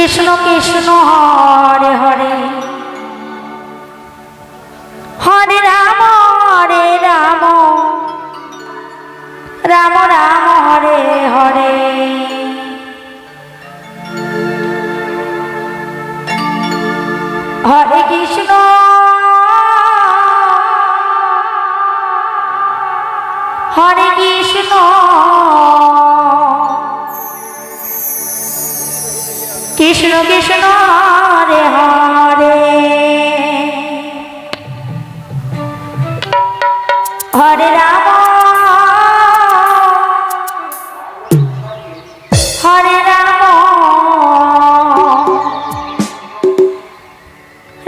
Krishna Krishna Hare Hare Hare Ram Ram Ram Hare Hare Hare Krishna Hare Krishna Krishna Krishna Hare Hare Hare Ram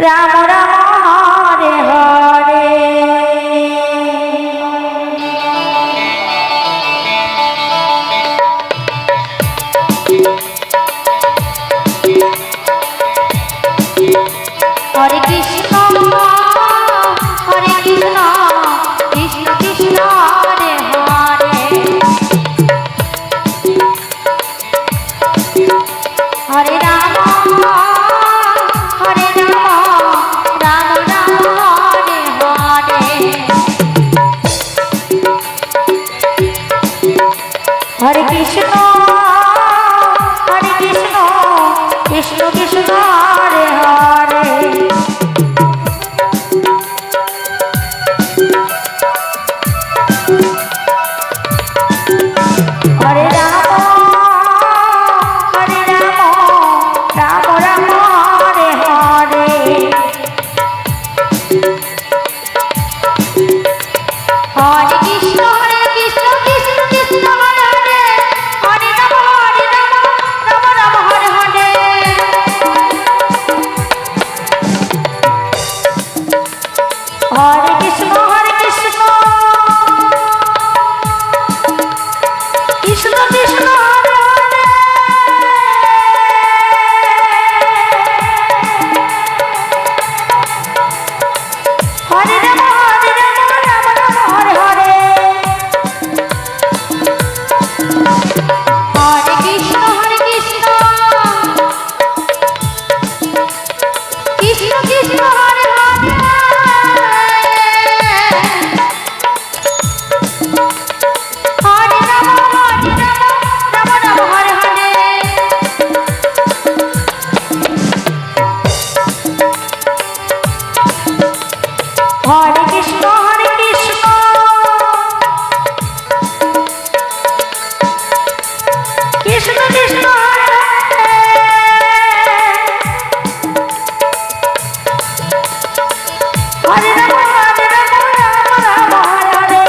Ram Ram Hare Hare Hare Krishna Hare Krishna Krishna Krishna Hare Hare Hare Ram Hare Ram Ram Ram Hare Hare Hare Krishna Krishna Krishna Hare Hare Hare Ram Ram Ram Hare Hare Hare Krishna Krishna Krishna Hare Hare Hare Ram Ram Ram Hare Hare Hare Krishna Krishna Krishna Hare Hare Hare Ram Ram Ram Hare Hare Hare Krishna Krishna Krishna Hare Hare Hare Ram Ram Ram Hare Hare Hare Krishna Krishna Krishna Hare Hare Ram Ram Ram Hare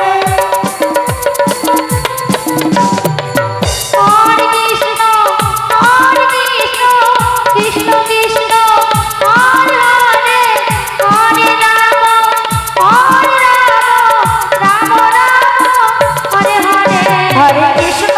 Hare Krishna Krishna Krishna Hare Hare Hare Ram Ram Ram Hare Hare Hare Krishna